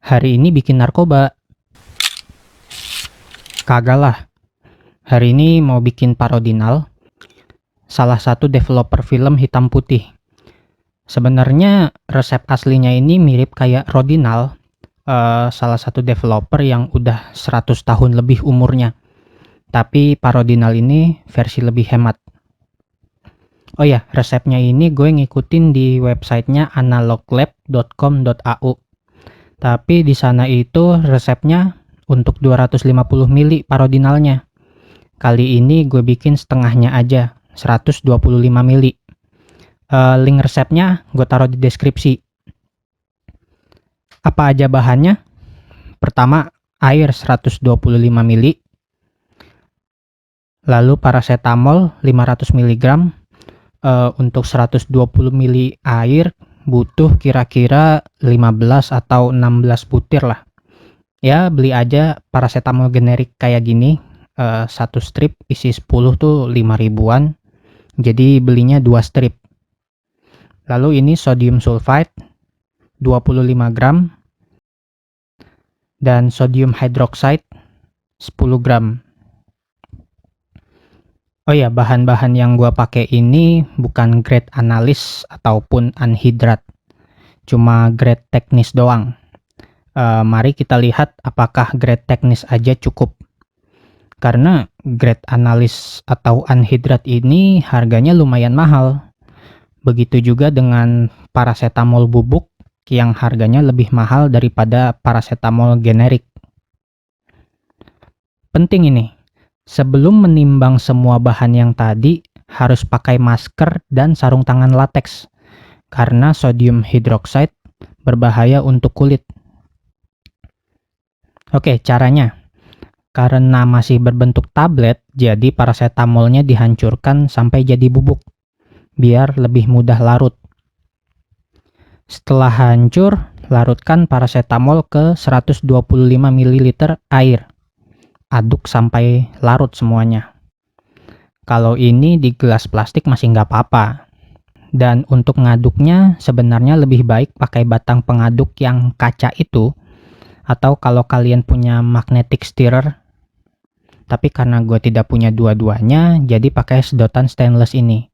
Hari ini bikin narkoba. Kagak lah. Hari ini mau bikin Parodinal, salah satu developer film hitam putih. Sebenarnya resep aslinya ini mirip kayak Rodinal, salah satu developer yang udah 100 tahun lebih umurnya. Tapi Parodinal ini versi lebih hemat. Oh ya, resepnya ini gue ngikutin di websitenya analoglab.com.au. Tapi di sana itu resepnya untuk 250 mili Parodinalnya. Kali ini gue bikin setengahnya aja, 125 mili. Link resepnya gue taruh di deskripsi. Apa aja bahannya? Pertama, air 125 mili. Lalu paracetamol 500 mg. Untuk 120 mili air butuh kira-kira 15 atau 16 butir lah. Ya, beli aja paracetamol generik kayak gini. Satu strip isi 10 tuh 5 ribuan. Jadi belinya 2 strip. Lalu ini sodium sulfite 25 gram dan sodium hydroxide 10 gram. Oh ya, bahan-bahan yang gua pakai ini bukan grade analis ataupun anhidrat, cuma grade teknis doang. Mari kita lihat apakah grade teknis aja cukup. Karena grade analis atau anhidrat ini harganya lumayan mahal. Begitu juga dengan paracetamol bubuk yang harganya lebih mahal daripada paracetamol generik. Penting ini, sebelum menimbang semua bahan yang tadi, harus pakai masker dan sarung tangan latex, karena sodium hydroxide berbahaya untuk kulit. Oke, caranya. Karena masih berbentuk tablet, jadi paracetamolnya dihancurkan sampai jadi bubuk, biar lebih mudah larut. Setelah hancur, larutkan paracetamol ke 125 ml air. Aduk sampai larut semuanya. Kalau ini di gelas plastik masih nggak apa-apa. Dan untuk ngaduknya sebenarnya lebih baik pakai batang pengaduk yang kaca itu, atau kalau kalian punya magnetic stirrer. Tapi karena gue tidak punya dua-duanya, jadi pakai sedotan stainless ini.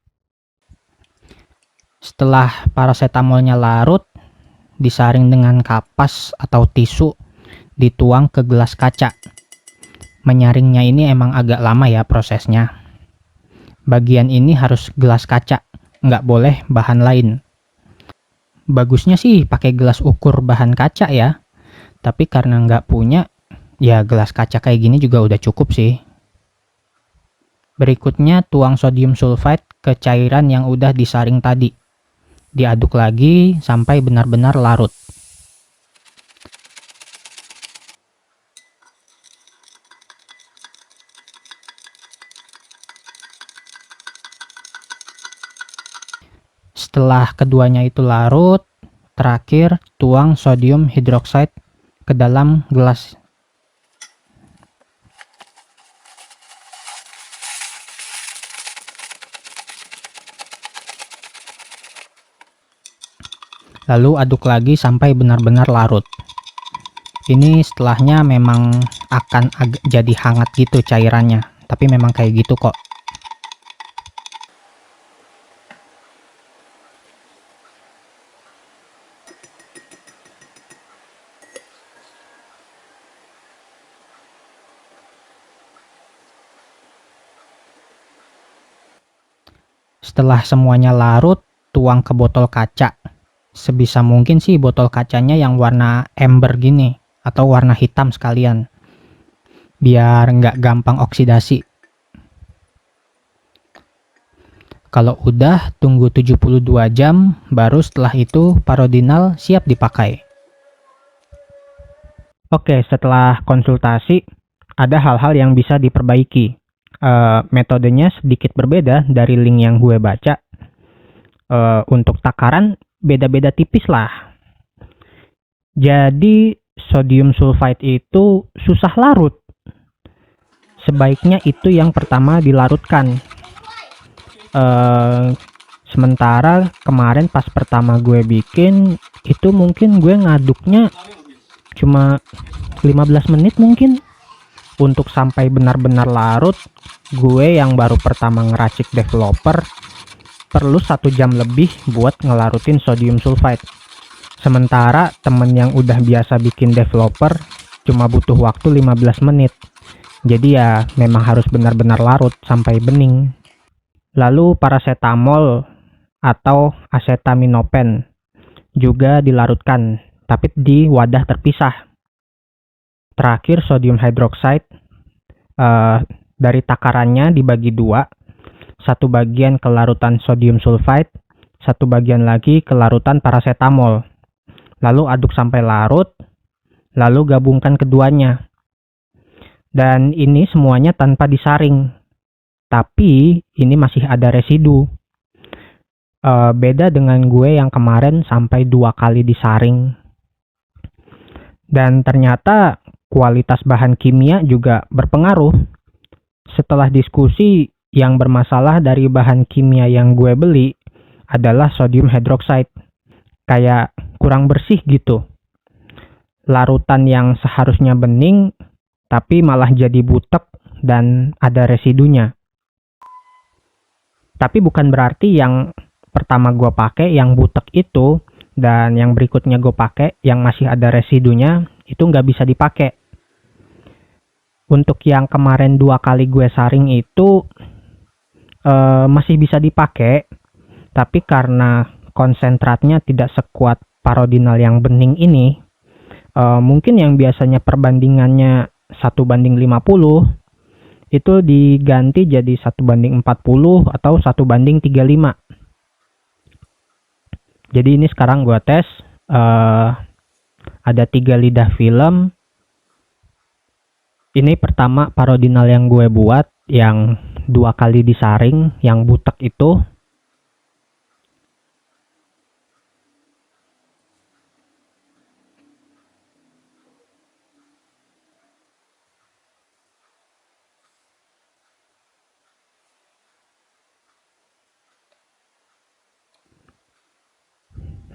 Setelah paracetamolnya larut, disaring dengan kapas atau tisu, dituang ke gelas kaca. Menyaringnya ini emang agak lama ya prosesnya. Bagian ini harus gelas kaca, nggak boleh bahan lain. Bagusnya sih pakai gelas ukur bahan kaca ya, tapi karena nggak punya, ya gelas kaca kayak gini juga udah cukup sih. Berikutnya tuang sodium sulfite ke cairan yang udah disaring tadi. Diaduk lagi sampai benar-benar larut. Setelah keduanya itu larut, terakhir tuang sodium hydroxide ke dalam gelas. Lalu aduk lagi sampai benar-benar larut. Ini setelahnya memang akan jadi hangat gitu cairannya, tapi memang kayak gitu kok. Setelah semuanya larut, tuang ke botol kaca. Sebisa mungkin sih botol kacanya yang warna ember gini, atau warna hitam sekalian, biar nggak gampang oksidasi. Kalau udah, tunggu 72 jam, baru setelah itu Parodinal siap dipakai. Oke, setelah konsultasi, ada hal-hal yang bisa diperbaiki. Metodenya sedikit berbeda dari link yang gue baca. Untuk takaran beda-beda tipis lah. Jadi sodium sulfite itu susah larut. Sebaiknya itu yang pertama dilarutkan. Sementara kemarin pas pertama gue bikin, itu mungkin gue ngaduknya cuma 15 menit mungkin. Untuk sampai benar-benar larut, gue yang baru pertama ngeracik developer perlu 1 jam lebih buat ngelarutin sodium sulfite. Sementara temen yang udah biasa bikin developer cuma butuh waktu 15 menit. Jadi ya memang harus benar-benar larut sampai bening. Lalu paracetamol atau acetaminophen juga dilarutkan, tapi di wadah terpisah. Terakhir sodium hydroxide, dari takarannya dibagi dua, satu bagian ke larutan sodium sulfite, satu bagian lagi ke larutan paracetamol. Lalu aduk sampai larut, lalu gabungkan keduanya. Dan ini semuanya tanpa disaring, tapi ini masih ada residu. Beda dengan gue yang kemarin sampai 2 kali disaring. Dan ternyata kualitas bahan kimia juga berpengaruh. Setelah diskusi, yang bermasalah dari bahan kimia yang gue beli adalah sodium hydroxide. Kayak kurang bersih gitu. Larutan yang seharusnya bening, tapi malah jadi butek dan ada residunya. Tapi bukan berarti yang pertama gue pakai yang butek itu dan yang berikutnya gue pakai yang masih ada residunya itu nggak bisa dipakai. Untuk yang kemarin 2 kali gue saring itu masih bisa dipakai, tapi karena konsentratnya tidak sekuat parodinal yang bening ini, mungkin yang biasanya perbandingannya 1:50 itu diganti jadi 1:40 atau 1:35. Jadi ini sekarang gue tes, ada 3 lidah film. Ini pertama parodinal yang gue buat yang 2 kali disaring yang butek itu.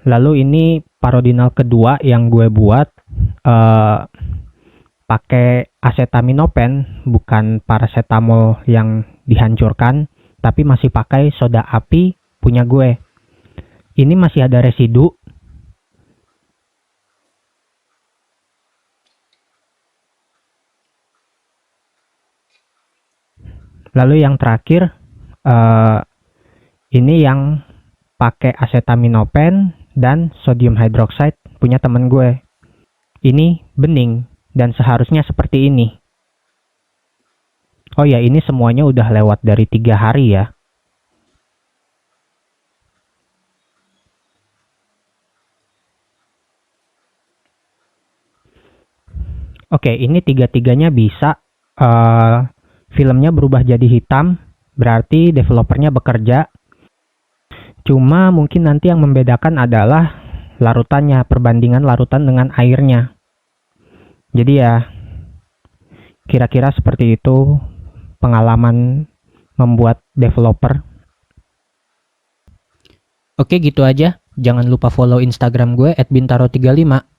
Lalu ini parodinal kedua yang gue buat pakai acetaminophen, bukan paracetamol yang dihancurkan, tapi masih pakai soda api punya gue. Ini masih ada residu. Lalu yang terakhir, ini yang pakai acetaminophen dan sodium hydroxide punya temen gue. Ini bening dan seharusnya seperti ini. Oh ya, ini semuanya udah lewat dari 3 hari ya. Oke, ini tiga-tiganya bisa. Filmnya berubah jadi hitam, berarti developernya bekerja. Cuma mungkin nanti yang membedakan adalah larutannya, perbandingan larutan dengan airnya. Jadi ya, kira-kira seperti itu pengalaman membuat developer. Oke, gitu aja. Jangan lupa follow Instagram gue @bintaro35.